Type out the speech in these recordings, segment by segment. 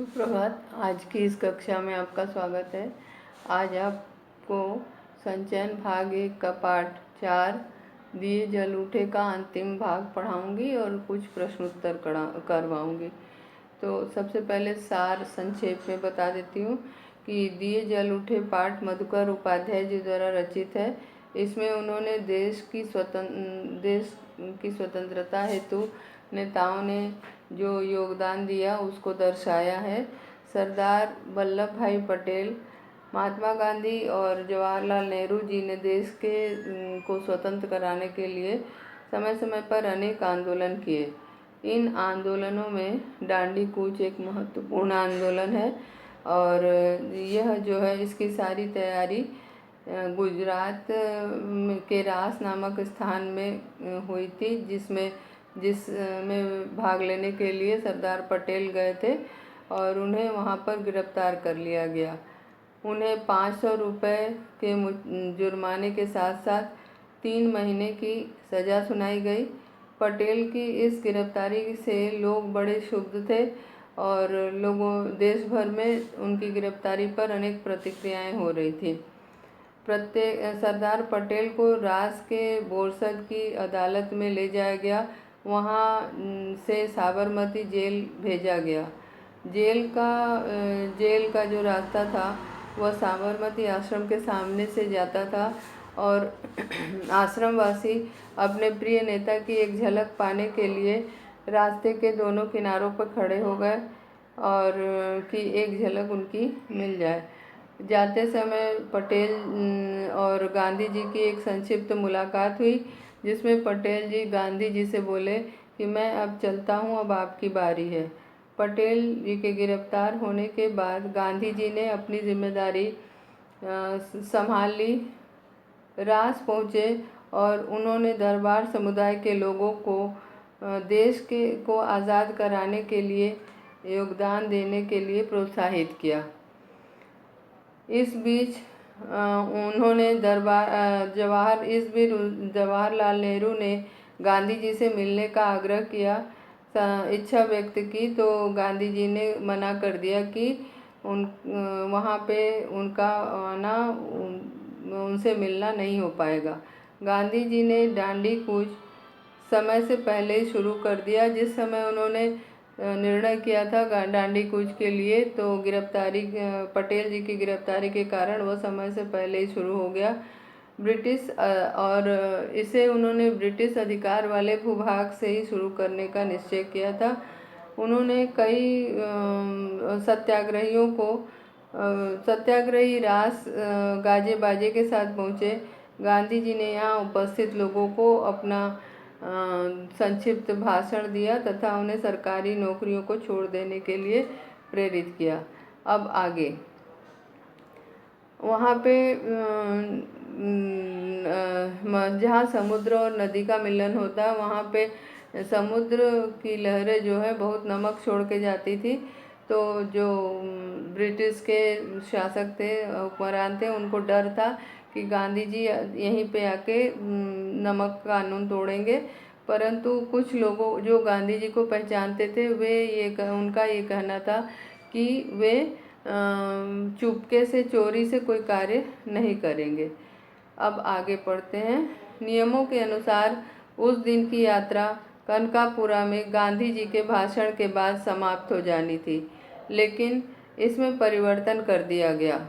सुप्रभात। आज की इस कक्षा में आपका स्वागत है। आज आपको संचयन भाग 1 का पाठ 4 दिए जल उठे का अंतिम भाग पढ़ाऊंगी और कुछ प्रश्नोत्तर करवाऊंगी। तो सबसे पहले सार संक्षेप में बता देती हूँ कि दिए जल उठे पाठ मधुकर उपाध्याय जी द्वारा रचित है। इसमें उन्होंने देश की स्वतंत्रता हेतु नेताओं ने जो योगदान दिया उसको दर्शाया है। सरदार वल्लभ भाई पटेल, महात्मा गांधी और जवाहरलाल नेहरू जी ने देश को स्वतंत्र कराने के लिए समय समय पर अनेक आंदोलन किए। इन आंदोलनों में दांडी कूच एक महत्वपूर्ण आंदोलन है और यह जो है इसकी सारी तैयारी गुजरात के रास नामक स्थान में हुई थी, जिसमें भाग लेने के लिए सरदार पटेल गए थे और उन्हें वहां पर गिरफ्तार कर लिया गया। उन्हें 500 रुपये के जुर्माने के साथ साथ 3 महीने की सज़ा सुनाई गई। पटेल की इस गिरफ्तारी से लोग बड़े क्षुब्ध थे और देश भर में उनकी गिरफ्तारी पर अनेक प्रतिक्रियाएं हो रही थी। सरदार पटेल को रास के बोरसद की अदालत में ले जाया गया। वहाँ से साबरमती जेल भेजा गया। जेल का जो रास्ता था वह साबरमती आश्रम के सामने से जाता था और आश्रमवासी अपने प्रिय नेता की एक झलक पाने के लिए रास्ते के दोनों किनारों पर खड़े हो गए और कि एक झलक उनकी मिल जाए। जाते समय पटेल और गांधी जी की एक संक्षिप्त मुलाकात हुई, जिसमें पटेल जी गांधी जी से बोले कि मैं अब चलता हूँ, अब आपकी बारी है। पटेल जी के गिरफ्तार होने के बाद गांधी जी ने अपनी जिम्मेदारी संभाल ली, रास पहुँचे और उन्होंने दरबार समुदाय के लोगों को देश को आज़ाद कराने के लिए योगदान देने के लिए प्रोत्साहित किया। इस बीच उन्होंने जवाहरलाल नेहरू ने गांधी जी से मिलने का आग्रह किया, इच्छा व्यक्त की, तो गांधी जी ने मना कर दिया कि वहाँ पे उनका आना, उनसे मिलना नहीं हो पाएगा। गांधी जी ने दांडी कूच समय से पहले ही शुरू कर दिया। जिस समय उन्होंने निर्णय किया था दांडी कूच के लिए, तो पटेल जी की गिरफ्तारी के कारण वह समय से पहले ही शुरू हो गया। और इसे उन्होंने ब्रिटिश अधिकार वाले भूभाग से ही शुरू करने का निश्चय किया था। उन्होंने कई सत्याग्रही रास गाजे बाजे के साथ पहुँचे। गांधी जी ने यहाँ उपस्थित लोगों को अपना संक्षिप्त भाषण दिया तथा उन्हें सरकारी नौकरियों को छोड़ देने के लिए प्रेरित किया। अब आगे वहाँ पे जहाँ समुद्र और नदी का मिलन होता है, वहाँ पे समुद्र की लहरें जो है बहुत नमक छोड़ के जाती थी। तो जो ब्रिटिश के शासक थे, हुक्मरान थे, उनको डर था कि गांधी जी यहीं पे आके नमक कानून तोड़ेंगे। परंतु कुछ लोगों जो गांधी जी को पहचानते थे, उनका ये कहना था कि वे चुपके से, चोरी से कोई कार्य नहीं करेंगे। अब आगे पढ़ते हैं। नियमों के अनुसार उस दिन की यात्रा कनकापुरा में गांधी जी के भाषण के बाद समाप्त हो जानी थी, लेकिन इसमें परिवर्तन कर दिया गया।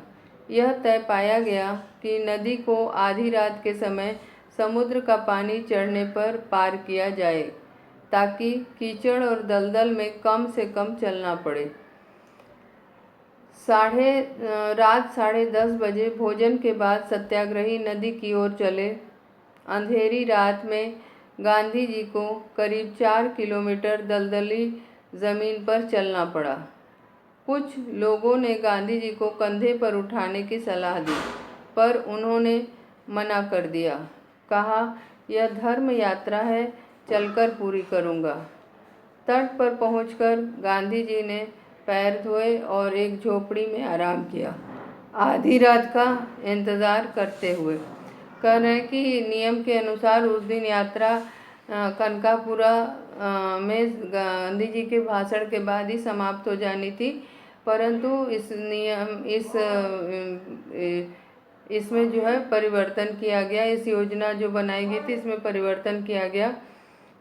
यह तय पाया गया कि नदी को आधी रात के समय समुद्र का पानी चढ़ने पर पार किया जाए, ताकि कीचड़ और दलदल में कम से कम चलना पड़े। रात 10:30 बजे भोजन के बाद सत्याग्रही नदी की ओर चले। अंधेरी रात में गांधी जी को करीब 4 किलोमीटर दलदली जमीन पर चलना पड़ा। कुछ लोगों ने गांधी जी को कंधे पर उठाने की सलाह दी, पर उन्होंने मना कर दिया। कहा, यह धर्म यात्रा है, चलकर पूरी करूँगा। तट पर पहुंचकर गांधी जी ने पैर धोए और एक झोपड़ी में आराम किया, आधी रात का इंतज़ार करते हुए। कह रहे हैं कि नियम के अनुसार उस दिन यात्रा कनकापुरा में गांधी जी के भाषण के बाद ही समाप्त हो जानी थी, परंतु इसमें जो है परिवर्तन किया गया। इस योजना जो बनाई गई थी इसमें परिवर्तन किया गया,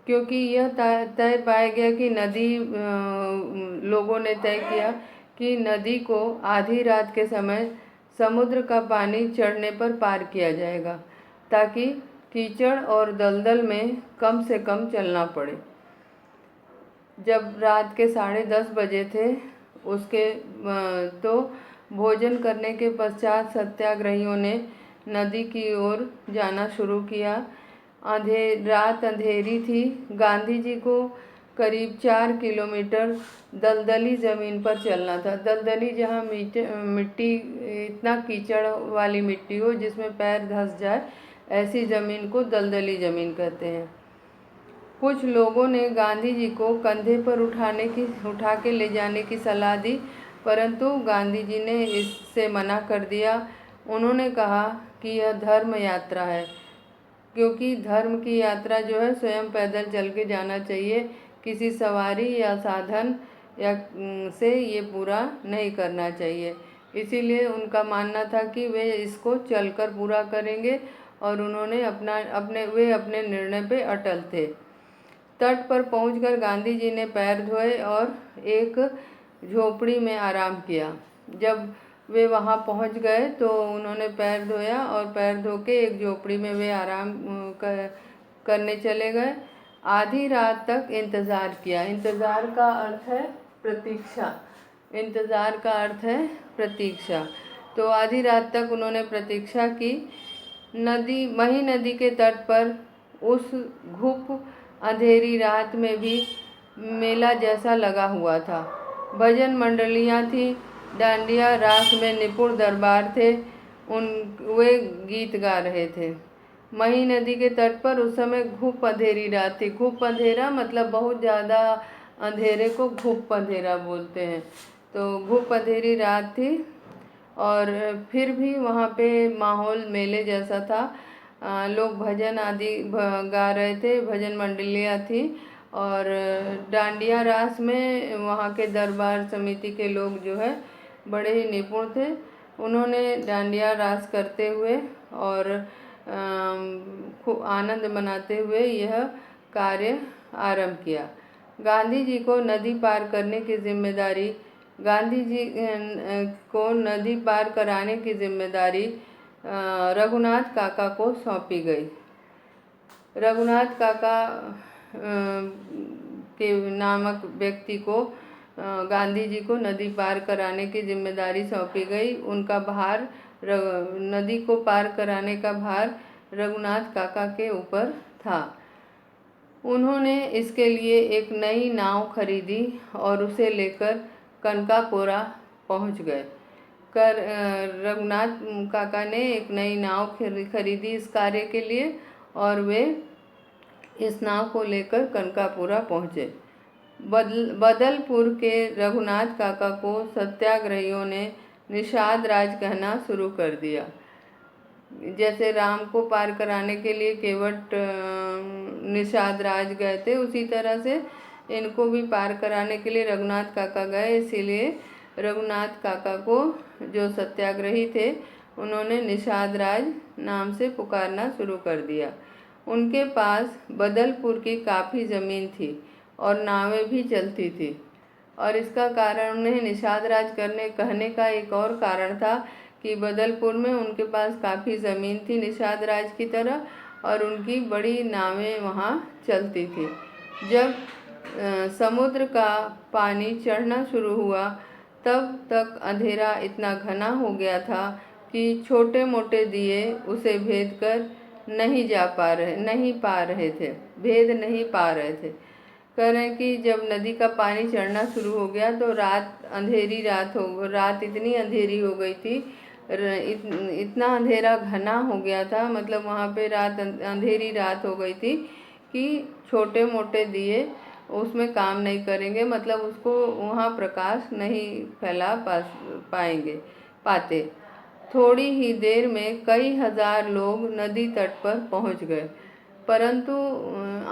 क्योंकि यह तय पाया गया कि लोगों ने तय किया कि नदी को आधी रात के समय समुद्र का पानी चढ़ने पर पार किया जाएगा, ताकि कीचड़ और दलदल में कम से कम चलना पड़े। जब रात के 10:30 बजे थे तो भोजन करने के पश्चात सत्याग्रहियों ने नदी की ओर जाना शुरू किया। रात अंधेरी थी। गांधी जी को करीब 4 किलोमीटर दलदली ज़मीन पर चलना था। दलदली जहाँ मिट्टी, इतना कीचड़ वाली मिट्टी हो जिसमें पैर धंस जाए, ऐसी ज़मीन को दलदली ज़मीन कहते हैं। कुछ लोगों ने गांधी जी को कंधे पर उठा के ले जाने की सलाह दी, परंतु गांधी जी ने इससे मना कर दिया। उन्होंने कहा कि यह धर्म यात्रा है, क्योंकि धर्म की यात्रा जो है स्वयं पैदल चल के जाना चाहिए, किसी सवारी या साधन से ये पूरा नहीं करना चाहिए। इसीलिए उनका मानना था कि वे इसको चलकर पूरा करेंगे, और उन्होंने अपने निर्णय पे अटल थे। तट पर पहुंचकर गांधी जी ने पैर धोए और एक झोपड़ी में आराम किया। जब वे वहां पहुंच गए तो उन्होंने पैर धोया, और पैर धो के एक झोपड़ी में वे आराम करने चले गए। आधी रात तक इंतज़ार किया। इंतज़ार का अर्थ है प्रतीक्षा। इंतज़ार का अर्थ है प्रतीक्षा। तो आधी रात तक उन्होंने प्रतीक्षा की। मही नदी के तट पर उस घुप अंधेरी रात में भी मेला जैसा लगा हुआ था। भजन मंडलियाँ थी, डांडिया रास में निपुण दरबार थे, वे गीत गा रहे थे। मही नदी के तट पर उस समय घुप अंधेरी रात थी। घुप अंधेरा मतलब बहुत ज़्यादा अंधेरे को घुप अंधेरा बोलते हैं। तो घुप अंधेरी रात थी, और फिर भी वहाँ पे माहौल मेले जैसा था। लोग भजन आदि गा रहे थे, भजन मंडलियाँ थी, और डांडिया रास में वहाँ के दरबार समिति के लोग जो है बड़े ही निपुण थे। उन्होंने डांडिया रास करते हुए और खूब आनंद मनाते हुए यह कार्य आरंभ किया। गांधी जी को नदी पार कराने की जिम्मेदारी रघुनाथ काका को सौंपी गई। रघुनाथ काका के नामक व्यक्ति को गांधी जी को नदी पार कराने की जिम्मेदारी सौंपी गई। उनका भार, नदी को पार कराने का भार रघुनाथ काका के ऊपर था। उन्होंने इसके लिए एक नई नाव खरीदी और उसे लेकर कनकापुरा पहुंच गए। रघुनाथ काका ने एक नई नाव खरीदी इस कार्य के लिए, और वे इस नाव को लेकर कनकापुरा पहुँचे। बदलपुर के रघुनाथ काका को सत्याग्रहियों ने निषाद राज कहना शुरू कर दिया। जैसे राम को पार कराने के लिए केवट निषाद राज गए थे, उसी तरह से इनको भी पार कराने के लिए रघुनाथ काका गए। इसीलिए रघुनाथ काका को जो सत्याग्रही थे उन्होंने निषाद राज नाम से पुकारना शुरू कर दिया। उनके पास बदलपुर की काफ़ी ज़मीन थी और नावें भी चलती थी, और इसका कारण उन्हें निषाद राज कहने का एक और कारण था कि बदलपुर में उनके पास काफ़ी ज़मीन थी निषाद राज की तरह, और उनकी बड़ी नावें वहाँ चलती थी। जब समुद्र का पानी चढ़ना शुरू हुआ तब तक अंधेरा इतना घना हो गया था कि छोटे मोटे दिए उसे भेद नहीं पा रहे थे। कह रहे हैं कि जब नदी का पानी चढ़ना शुरू हो गया तो रात इतनी अंधेरी हो गई थी, इतना अंधेरा घना हो गया था, मतलब वहाँ पे अंधेरी रात हो गई थी कि छोटे मोटे दिए उसमें काम नहीं करेंगे, मतलब उसको वहाँ प्रकाश नहीं फैला पाते। थोड़ी ही देर में कई हजार लोग नदी तट पर पहुँच गए, परंतु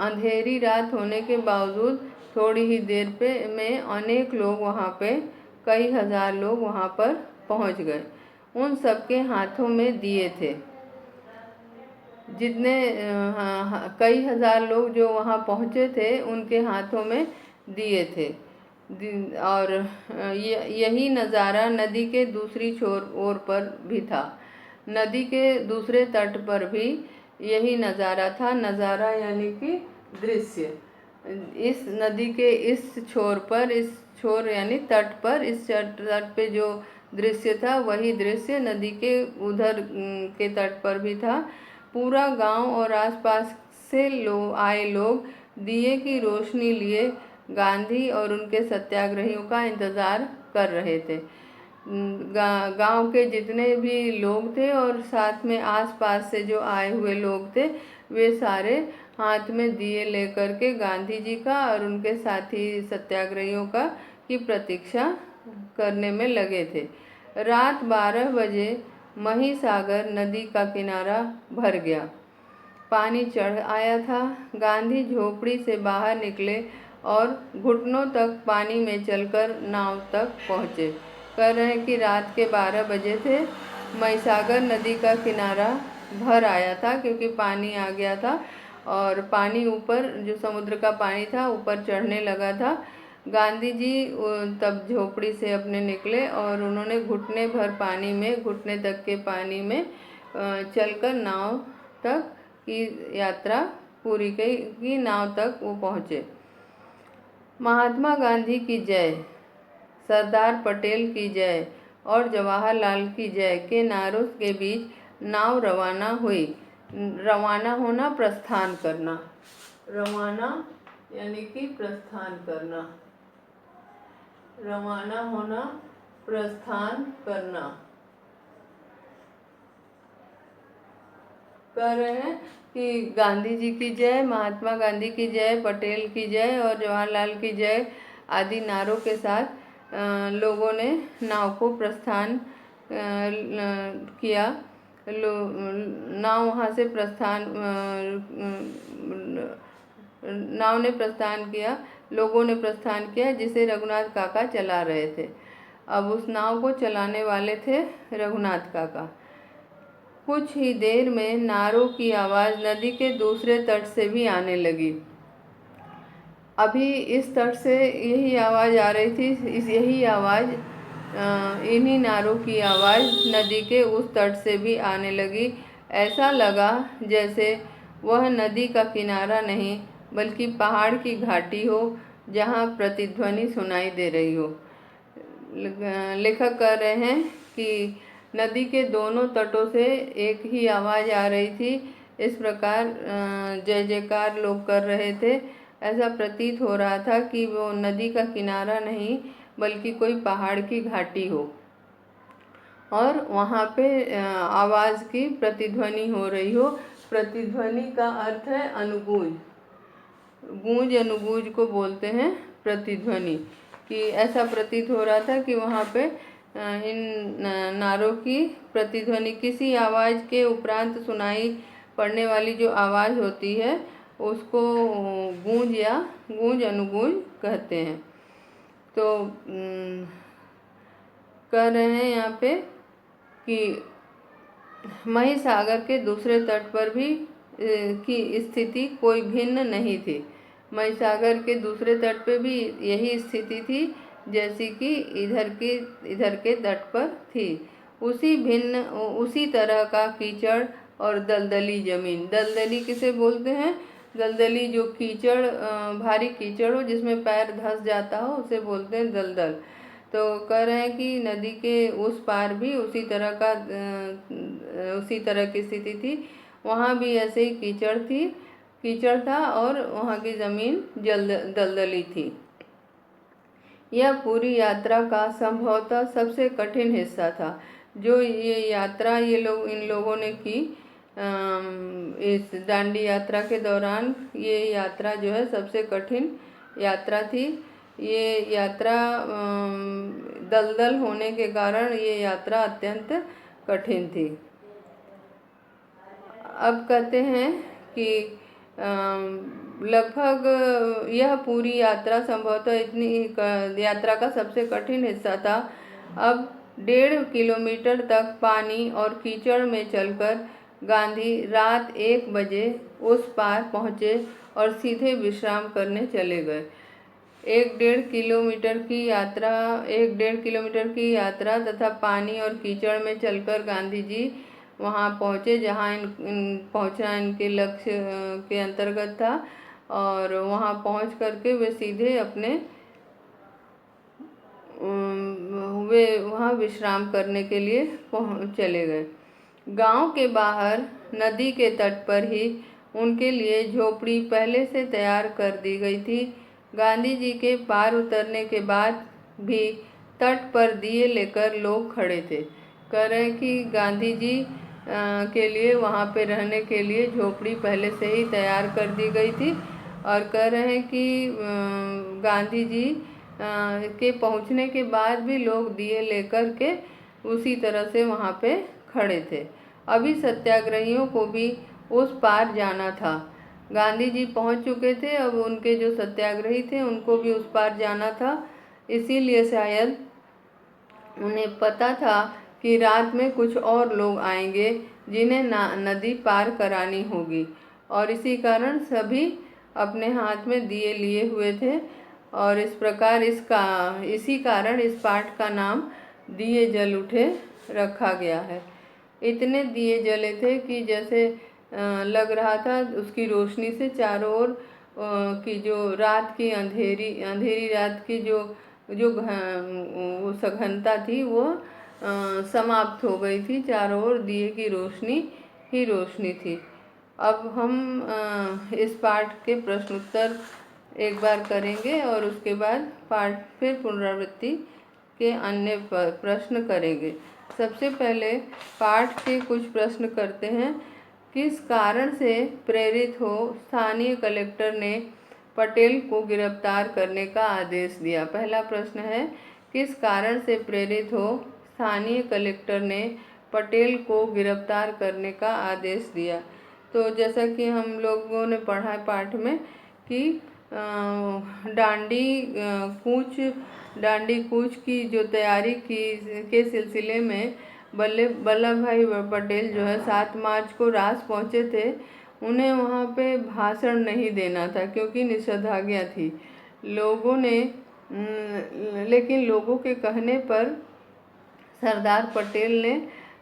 अंधेरी रात होने के बावजूद थोड़ी ही देर में अनेक लोग वहाँ पे कई हजार लोग वहाँ पर पहुँच गए। उन सबके हाथों में दिए थे। जितने कई हजार लोग जो वहाँ पहुँचे थे उनके हाथों में दिए थे। और यही नज़ारा नदी के दूसरी ओर पर भी था। नदी के दूसरे तट पर भी यही नज़ारा था। नज़ारा यानी कि दृश्य। इस नदी के इस छोर पर, इस छोर यानी तट पर, इस तट पे जो दृश्य था वही दृश्य नदी के उधर के तट पर भी था। पूरा गांव और आसपास से आए लोग दिए की रोशनी लिए गांधी और उनके सत्याग्रहियों का इंतज़ार कर रहे थे। गांव के जितने भी लोग थे और साथ में आसपास से जो आए हुए लोग थे, वे सारे हाथ में दिए लेकर के गांधी जी का और उनके साथी सत्याग्रहियों का की प्रतीक्षा करने में लगे थे। रात 12 बजे महिसागर नदी का किनारा भर गया। पानी चढ़ आया था। गांधी झोपड़ी से बाहर निकले और घुटनों तक पानी में चलकर नाव तक पहुँचे। कह रहे हैं कि रात के 12 बजे थे। महिसागर नदी का किनारा भर आया था क्योंकि पानी आ गया था और पानी ऊपर, जो समुद्र का पानी था, ऊपर चढ़ने लगा था। गांधी जी तब झोपड़ी से अपने निकले और उन्होंने घुटने भर पानी में, घुटने तक के पानी में चलकर नाव तक की यात्रा पूरी की नाव तक वो पहुँचे। महात्मा गांधी की जय, सरदार पटेल की जय और जवाहरलाल की जय के नारों के बीच नाव रवाना हुई। रवाना होना, प्रस्थान करना। रवाना यानी कि प्रस्थान करना। रवाना होना, प्रस्थान करना। कह रहे हैं कि गांधी जी की जय, महात्मा गांधी की जय, पटेल की जय और जवाहरलाल की जय आदि नारों के साथ लोगों ने नाव को प्रस्थान किया। नाव वहाँ से प्रस्थान नाव ने प्रस्थान किया, लोगों ने प्रस्थान किया जिसे रघुनाथ काका चला रहे थे। अब उस नाव को चलाने वाले थे रघुनाथ काका। कुछ ही देर में नारों की आवाज़ नदी के दूसरे तट से भी आने लगी। अभी इस तट से यही आवाज़ आ रही थी, यही आवाज़, इन्हीं नारों की आवाज़ नदी के उस तट से भी आने लगी। ऐसा लगा जैसे वह नदी का किनारा नहीं बल्कि पहाड़ की घाटी हो जहाँ प्रतिध्वनि सुनाई दे रही हो। लेखक कह रहे हैं कि नदी के दोनों तटों से एक ही आवाज़ आ रही थी। इस प्रकार जय जयकार लोग कर रहे थे। ऐसा प्रतीत हो रहा था कि वो नदी का किनारा नहीं बल्कि कोई पहाड़ की घाटी हो और वहाँ पे आवाज़ की प्रतिध्वनि हो रही हो। प्रतिध्वनि का अर्थ है अनुगूंज। गूंज, अनुगूंज को बोलते हैं प्रतिध्वनि। कि ऐसा प्रतीत हो रहा था कि वहाँ पे इन नारों की प्रतिध्वनि, किसी आवाज़ के उपरांत सुनाई पड़ने वाली जो आवाज़ होती है उसको गूंज या गूंज, अनुगूंज कहते हैं। तो कह रहे हैं यहाँ पे कि महिसागर के दूसरे तट पर भी की स्थिति कोई भिन्न नहीं थी। महिसागर के दूसरे तट पे भी यही स्थिति थी जैसी कि इधर के तट पर थी। उसी तरह का कीचड़ और दलदली जमीन। दलदली किसे बोलते हैं? दलदली, जो कीचड़, भारी कीचड़ हो जिसमें पैर धंस जाता हो, उसे बोलते हैं दलदल। तो कह रहे हैं कि नदी के उस पार भी उसी तरह की स्थिति थी। वहाँ भी ऐसे ही कीचड़ था और वहाँ की ज़मीन दलदली थी। यह पूरी यात्रा का संभवतः सबसे कठिन हिस्सा था। जो ये यात्रा इन लोगों ने की इस दांडी यात्रा के दौरान, ये यात्रा जो है सबसे कठिन यात्रा थी। ये यात्रा दलदल होने के कारण ये यात्रा अत्यंत कठिन थी। अब कहते हैं कि लगभग यह पूरी यात्रा संभवतः यात्रा का सबसे कठिन हिस्सा था। अब 1.5 किलोमीटर तक पानी और कीचड़ में चलकर गांधी रात 1 बजे उस पार पहुँचे और सीधे विश्राम करने चले गए। 1.5 किलोमीटर की यात्रा तथा पानी और कीचड़ में चलकर गांधी जी वहाँ पहुँचे जहाँ पहुँचना इनके लक्ष्य के अंतर्गत था, और वहाँ पहुँच करके वे सीधे वे वहाँ विश्राम करने के लिए चले गए। गांव के बाहर नदी के तट पर ही उनके लिए झोपड़ी पहले से तैयार कर दी गई थी। गांधी जी के पार उतरने के बाद भी तट पर दिए लेकर लोग खड़े थे। कह रहे हैं कि गांधी जी के लिए वहाँ पे रहने के लिए झोपड़ी पहले से ही तैयार कर दी गई थी, और कह रहे हैं कि गांधी जी के पहुँचने के बाद भी लोग दिए लेकर के उसी तरह से वहाँ पे खड़े थे। अभी सत्याग्रहियों को भी उस पार जाना था। गांधी जी पहुँच चुके थे, अब उनके जो सत्याग्रही थे उनको भी उस पार जाना था। इसीलिए शायद उन्हें पता था कि रात में कुछ और लोग आएंगे जिन्हें नदी पार करानी होगी, और इसी कारण सभी अपने हाथ में दिए लिए हुए थे। और इस प्रकार इसी कारण इस पाठ का नाम दिए जल उठे रखा गया है। इतने दिए जले थे कि जैसे लग रहा था उसकी रोशनी से चारों ओर की जो रात की अंधेरी रात की जो वो सघनता थी वो समाप्त हो गई थी। चारों ओर दिए की रोशनी ही रोशनी थी। अब हम इस पाठ के प्रश्न उत्तर एक बार करेंगे और उसके बाद पाठ फिर पुनरावृत्ति के अन्य प्रश्न करेंगे। सबसे पहले पाठ के कुछ प्रश्न करते हैं। किस कारण से प्रेरित हो स्थानीय कलेक्टर ने पटेल को गिरफ्तार करने का आदेश दिया? पहला प्रश्न है, किस कारण से प्रेरित हो स्थानीय कलेक्टर ने पटेल को गिरफ्तार करने का आदेश दिया? तो जैसा कि हम लोगों ने पढ़ा है पाठ में कि डांडी कूच की जो तैयारी के सिलसिले में वल्लभ भाई पटेल जो है 7 मार्च को रास पहुँचे थे। उन्हें वहाँ पे भाषण नहीं देना था क्योंकि निषेधाज्ञा थी। लेकिन लोगों के कहने पर सरदार पटेल ने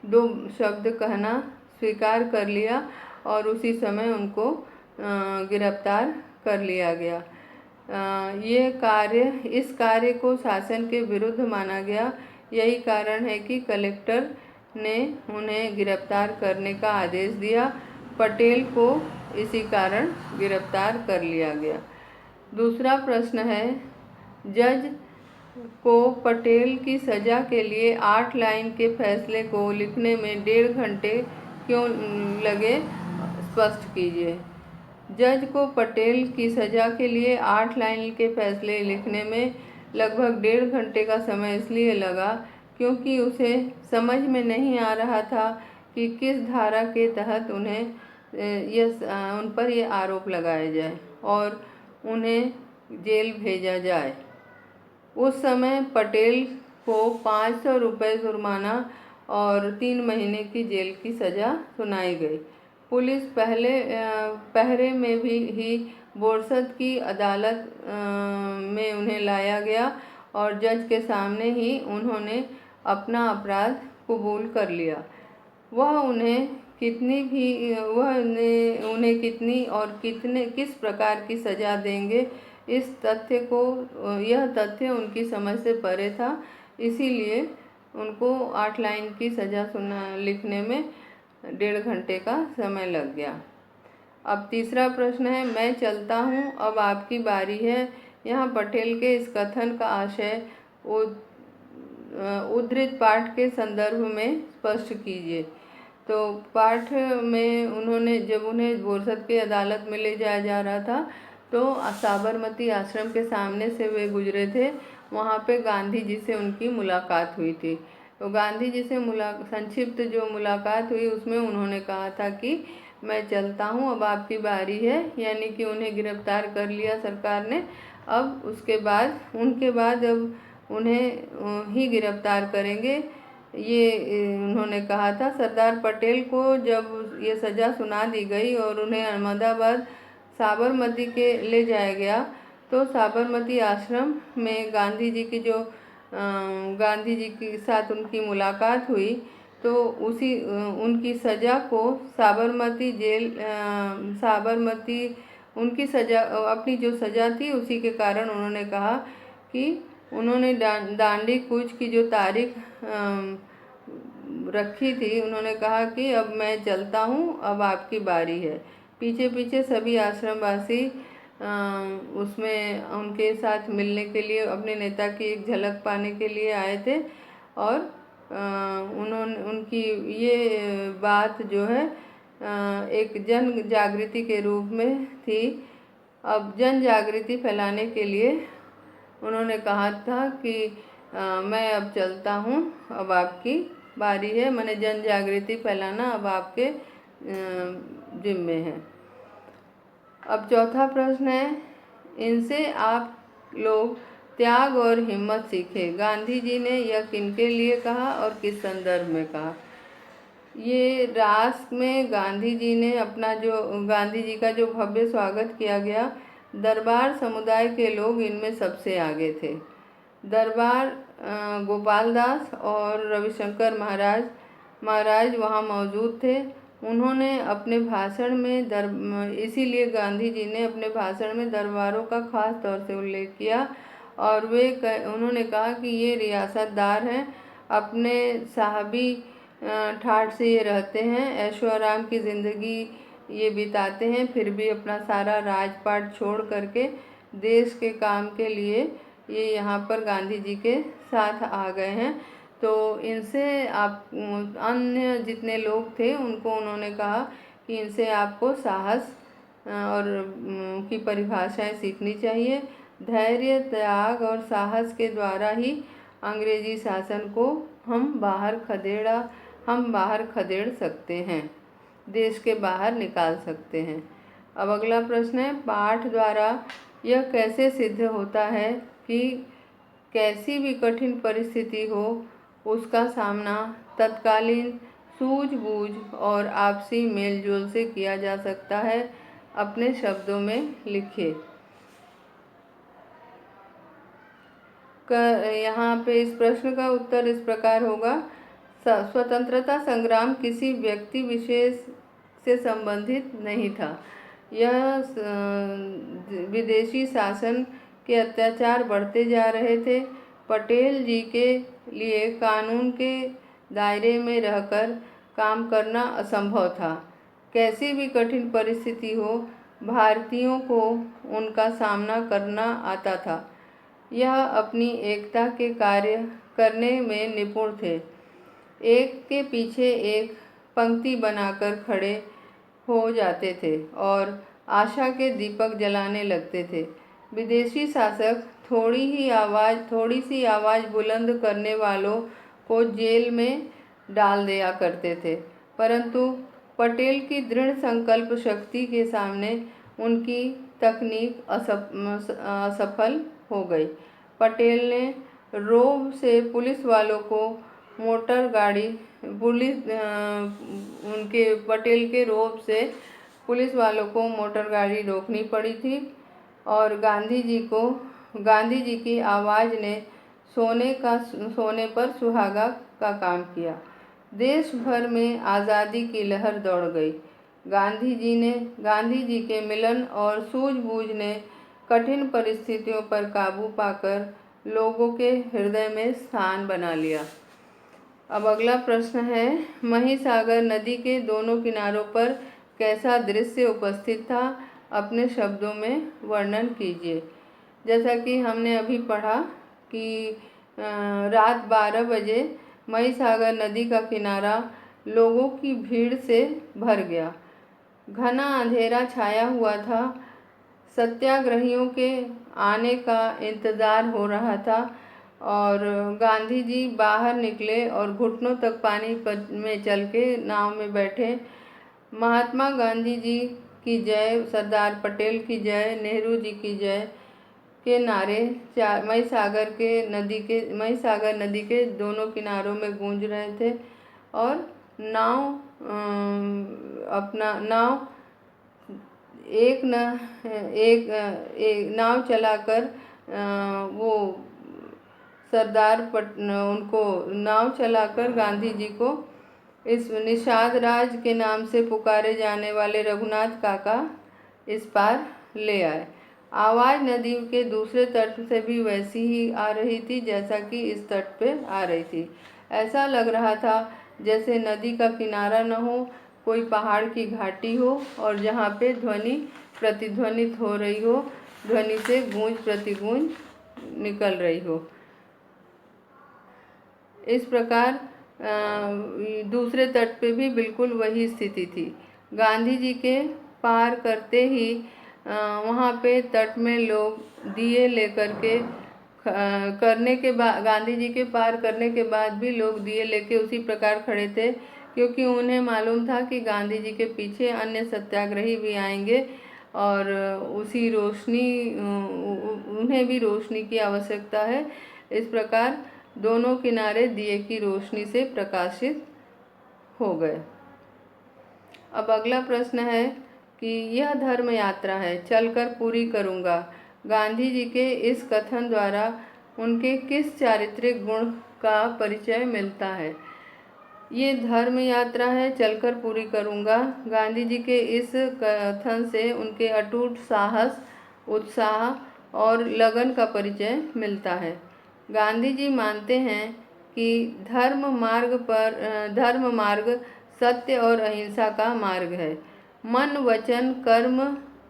2 शब्द कहना स्वीकार कर लिया और उसी समय उनको गिरफ्तार कर लिया गया। इस कार्य को शासन के विरुद्ध माना गया। यही कारण है कि कलेक्टर ने उन्हें गिरफ्तार करने का आदेश दिया। पटेल को इसी कारण गिरफ्तार कर लिया गया। दूसरा प्रश्न है, जज को पटेल की सज़ा के लिए 8 लाइन के फैसले को लिखने में 1.5 घंटे क्यों लगे, स्पष्ट कीजिए। जज को पटेल की सज़ा के लिए 8 लाइन के फैसले लिखने में लगभग 1.5 घंटे का समय इसलिए लगा क्योंकि उसे समझ में नहीं आ रहा था कि किस धारा के तहत उन पर यह आरोप लगाया जाए और उन्हें जेल भेजा जाए। उस समय पटेल को 500 रुपये जुर्माना और 3 महीने की जेल की सज़ा सुनाई गई। पुलिस पहरे में ही बोरसद की अदालत में उन्हें लाया गया और जज के सामने ही उन्होंने अपना अपराध कबूल कर लिया। वह उन्हें कितनी और किस प्रकार की सज़ा देंगे, यह तथ्य उनकी समझ से परे था। इसीलिए उनको 8 लाइन की सज़ा लिखने में 1.5 घंटे का समय लग गया। अब तीसरा प्रश्न है, मैं चलता हूँ, अब आपकी बारी है। यहाँ पटेल के इस कथन का आशय उद्धृत पाठ के संदर्भ में स्पष्ट कीजिए। तो पाठ में जब उन्हें बोरसद की अदालत में ले जाया जा रहा था तो साबरमती आश्रम के सामने से वे गुजरे थे। वहाँ पे गांधी जी से उनकी मुलाकात हुई थी। तो गांधी जी से संक्षिप्त जो मुलाकात हुई उसमें उन्होंने कहा था कि मैं चलता हूँ, अब आपकी बारी है, यानी कि उन्हें गिरफ्तार कर लिया सरकार ने। अब उसके बाद उनके बाद अब उन्हें ही गिरफ्तार करेंगे, ये उन्होंने कहा था। सरदार पटेल को जब ये सज़ा सुना दी गई और उन्हें अहमदाबाद साबरमती के ले जाया गया, तो साबरमती आश्रम में गांधी जी के साथ उनकी मुलाकात हुई। तो उनकी सज़ा को साबरमती उनकी सज़ा, अपनी जो सज़ा थी उसी के कारण उन्होंने कहा कि उन्होंने दांडी कूच की जो तारीख रखी थी, उन्होंने कहा कि अब मैं चलता हूँ, अब आपकी बारी है। पीछे पीछे सभी आश्रमवासी उसमें उनके साथ मिलने के लिए, अपने नेता की एक झलक पाने के लिए आए थे। और उन्होंने उनकी ये बात जो है एक जन जागृति के रूप में थी। अब जन जागृति फैलाने के लिए उन्होंने कहा था कि मैं अब चलता हूँ, अब आपकी बारी है, मैंने जन जागृति फैलाना अब आपके जिम्मे है। अब चौथा प्रश्न है, इनसे आप लोग त्याग और हिम्मत सीखें। गांधी जी ने यह किनके लिए कहा और किस संदर्भ में कहा? ये राष्ट्र में गांधी जी का जो भव्य स्वागत किया गया, दरबार समुदाय के लोग इनमें सबसे आगे थे। दरबार गोपाल दास और रविशंकर महाराज वहाँ मौजूद थे। उन्होंने अपने भाषण में इसीलिए गांधी जी ने अपने भाषण में दरबारों का खास तौर से उल्लेख किया, और उन्होंने कहा कि ये रियासतदार हैं, अपने साहबी ठाठ से ये रहते हैं, ऐशो आराम की ज़िंदगी ये बिताते हैं, फिर भी अपना सारा राजपाट छोड़ करके देश के काम के लिए ये यहाँ पर गांधी जी के साथ आ गए हैं। तो इनसे आप अन्य जितने लोग थे उनको उन्होंने कहा कि इनसे आपको साहस और की परिभाषाएं सीखनी चाहिए। धैर्य, त्याग और साहस के द्वारा ही अंग्रेजी शासन को हम बाहर खदेड़ सकते हैं, देश के बाहर निकाल सकते हैं। अब अगला प्रश्न है, पाठ द्वारा यह कैसे सिद्ध होता है कि कैसी भी कठिन परिस्थिति हो उसका सामना तत्कालीन सूझबूझ और आपसी मेलजोल से किया जा सकता है? अपने शब्दों में लिखिए। यहाँ पे इस प्रश्न का उत्तर इस प्रकार होगा, स्वतंत्रता संग्राम किसी व्यक्ति विशेष से संबंधित नहीं था। यह विदेशी शासन के अत्याचार बढ़ते जा रहे थे। पटेल जी के लिए कानून के दायरे में रहकर काम करना असंभव था। कैसी भी कठिन परिस्थिति हो, भारतीयों को उनका सामना करना आता था। यह अपनी एकता के कार्य करने में निपुण थे, एक के पीछे एक पंक्ति बनाकर खड़े हो जाते थे और आशा के दीपक जलाने लगते थे। विदेशी शासक थोड़ी सी आवाज़ बुलंद करने वालों को जेल में डाल दिया करते थे, परंतु पटेल की दृढ़ संकल्प शक्ति के सामने उनकी तकनीक असफल हो गई। पटेल ने रोब से पुलिस वालों को पटेल के रोब से पुलिस वालों को मोटर गाड़ी रोकनी पड़ी थी, और गांधी जी की आवाज़ ने सोने पर सुहागा का काम किया। देश भर में आज़ादी की लहर दौड़ गई। गांधी जी के मिलन और सूझबूझ ने कठिन परिस्थितियों पर काबू पाकर लोगों के हृदय में स्थान बना लिया। अब अगला प्रश्न है, महिसागर नदी के दोनों किनारों पर कैसा दृश्य उपस्थित था? अपने शब्दों में वर्णन कीजिए। जैसा कि हमने अभी पढ़ा कि रात 12 बजे महिसागर नदी का किनारा लोगों की भीड़ से भर गया। घना अंधेरा छाया हुआ था। सत्याग्रहियों के आने का इंतज़ार हो रहा था, और गांधी जी बाहर निकले और घुटनों तक पानी में चल के नाव में बैठे महात्मा गांधी जी की जय, सरदार पटेल की जय, नेहरू जी की जय के नारे महीसागर नदी के दोनों किनारों में गूंज रहे थे। और नाव अपना नाव एक न एक, एक नाव चलाकर वो उनको नाव चलाकर गांधी जी को इस निषाद राज के नाम से पुकारे जाने वाले रघुनाथ काका इस पार ले आए। आवाज़ नदी के दूसरे तट से भी वैसी ही आ रही थी जैसा कि इस तट पे आ रही थी। ऐसा लग रहा था जैसे नदी का किनारा न हो, कोई पहाड़ की घाटी हो और जहाँ पे ध्वनि प्रतिध्वनित हो रही हो, ध्वनि से गूंज प्रतिगूंज निकल रही हो। इस प्रकार दूसरे तट पे भी बिल्कुल वही स्थिति थी। गांधी जी के पार करते ही वहाँ पे तट में लोग दिए लेकर के गांधी जी के पार करने के बाद भी लोग दिए लेके उसी प्रकार खड़े थे, क्योंकि उन्हें मालूम था कि गांधी जी के पीछे अन्य सत्याग्रही भी आएंगे और उसी रोशनी उन्हें भी रोशनी की आवश्यकता है। इस प्रकार दोनों किनारे दिए की रोशनी से प्रकाशित हो गए। अब अगला प्रश्न है कि यह धर्म यात्रा है, चलकर पूरी करूँगा। गांधी जी के इस कथन द्वारा उनके किस चारित्रिक गुण का परिचय मिलता है? ये धर्म यात्रा है, चलकर पूरी करूँगा। गांधी जी के इस कथन से उनके अटूट साहस, उत्साह और लगन का परिचय मिलता है। गांधी जी मानते हैं कि धर्म मार्ग सत्य और अहिंसा का मार्ग है। मन, वचन, कर्म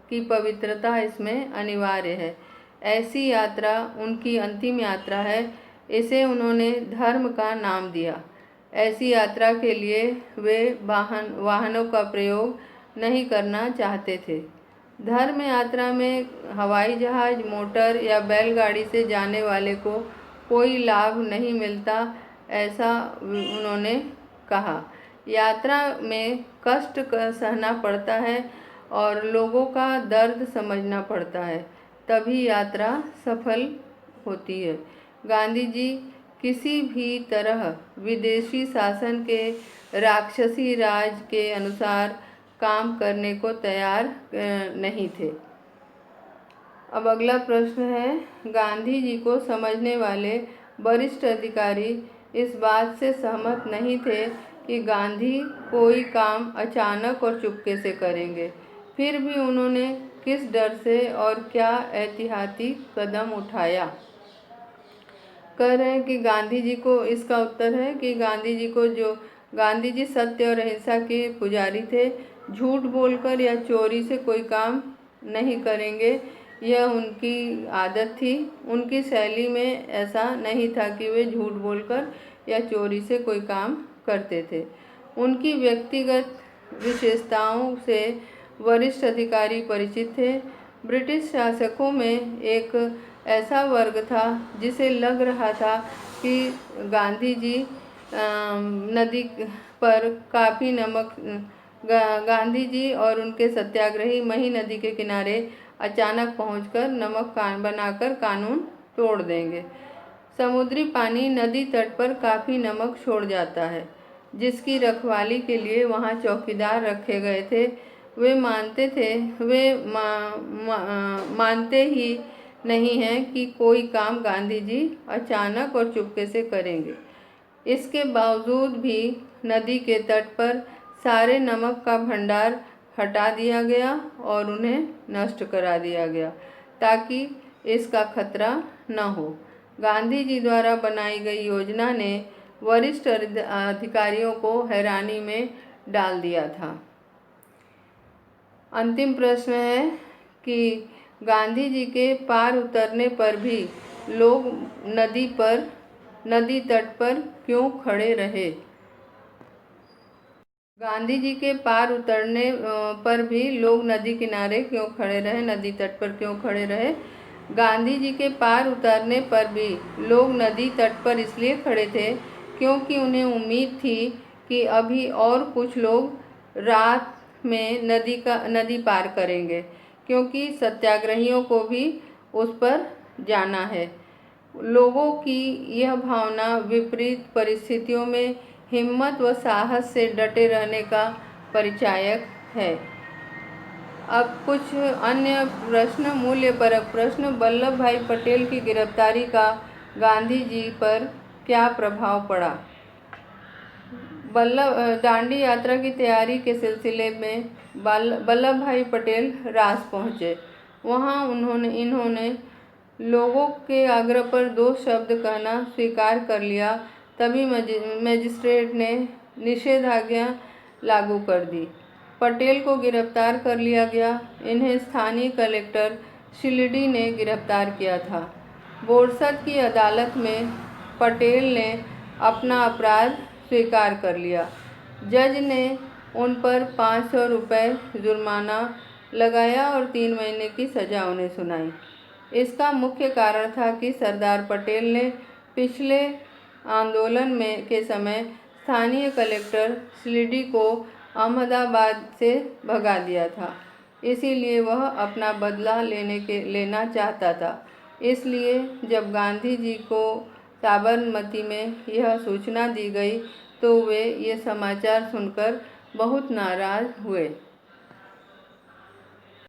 की पवित्रता इसमें अनिवार्य है। ऐसी यात्रा उनकी अंतिम यात्रा है। इसे उन्होंने धर्म का नाम दिया। ऐसी यात्रा के लिए वे वाहनों का प्रयोग नहीं करना चाहते थे। धर्म यात्रा में हवाई जहाज, मोटर या बैलगाड़ी से जाने वाले को कोई लाभ नहीं मिलता, ऐसा उन्होंने कहा। यात्रा में कष्ट सहना पड़ता है और लोगों का दर्द समझना पड़ता है, तभी यात्रा सफल होती है। गांधी जी किसी भी तरह विदेशी शासन के राक्षसी राज के अनुसार काम करने को तैयार नहीं थे। अब अगला प्रश्न है, गांधी जी को समझने वाले वरिष्ठ अधिकारी इस बात से सहमत नहीं थे कि गांधी कोई काम अचानक और चुपके से करेंगे। फिर भी उन्होंने किस डर से और क्या एहतियाती कदम उठाया? कह रहे हैं कि गांधी जी को, इसका उत्तर है कि गांधी जी सत्य और अहिंसा के पुजारी थे। झूठ बोलकर या चोरी से कोई काम नहीं करेंगे, यह उनकी आदत थी। उनकी शैली में ऐसा नहीं था कि वे झूठ बोलकर या चोरी से कोई काम करते थे। उनकी व्यक्तिगत विशेषताओं से वरिष्ठ अधिकारी परिचित थे। ब्रिटिश शासकों में एक ऐसा वर्ग था जिसे लग रहा था कि गांधी जी नदी पर काफ़ी नमक गांधी जी और उनके सत्याग्रही मही नदी के किनारे अचानक पहुंचकर नमक बनाकर कानून तोड़ देंगे। समुद्री पानी नदी तट पर काफ़ी नमक छोड़ जाता है, जिसकी रखवाली के लिए वहां चौकीदार रखे गए थे। वे मानते ही नहीं हैं कि कोई काम गांधी जी अचानक और चुपके से करेंगे। इसके बावजूद भी नदी के तट पर सारे नमक का भंडार हटा दिया गया और उन्हें नष्ट करा दिया गया ताकि इसका खतरा न हो। गांधी जी द्वारा बनाई गई योजना ने वरिष्ठ अधिकारियों को हैरानी में डाल दिया था। अंतिम प्रश्न है कि गांधी जी के पार उतरने पर भी लोग नदी तट पर क्यों खड़े रहे? गांधी जी के पार उतरने पर भी लोग नदी किनारे क्यों खड़े रहे, नदी तट पर क्यों खड़े रहे? गांधी जी के पार उतरने पर भी लोग नदी तट पर इसलिए खड़े थे क्योंकि उन्हें उम्मीद थी कि अभी और कुछ लोग रात में नदी पार करेंगे, क्योंकि सत्याग्रहियों को भी उस पर जाना है। लोगों की यह भावना विपरीत परिस्थितियों में हिम्मत व साहस से डटे रहने का परिचायक है। अब कुछ अन्य प्रश्न, मूल्यपरक प्रश्न। वल्लभ भाई पटेल की गिरफ्तारी का गांधी जी पर क्या प्रभाव पड़ा? दांडी यात्रा की तैयारी के सिलसिले में वल्लभ भाई पटेल रास पहुँचे। वहाँ इन्होंने लोगों के आग्रह पर 2 शब्द कहना स्वीकार कर लिया। तभी मजिस्ट्रेट ने निषेधाज्ञा लागू कर दी। पटेल को गिरफ्तार कर लिया गया। इन्हें स्थानीय कलेक्टर शिलडी ने गिरफ्तार किया था। बोरसद की अदालत में पटेल ने अपना अपराध स्वीकार कर लिया। जज ने उन पर 500 रुपये जुर्माना लगाया और 3 महीने की सज़ा उन्हें सुनाई। इसका मुख्य कारण था कि सरदार पटेल ने पिछले आंदोलन के समय स्थानीय कलेक्टर शिलडी को अहमदाबाद से भगा दिया था। इसीलिए वह अपना बदला लेना चाहता था। इसलिए जब गांधी जी को साबरमती में यह सूचना दी गई तो वे ये समाचार सुनकर बहुत नाराज़ हुए।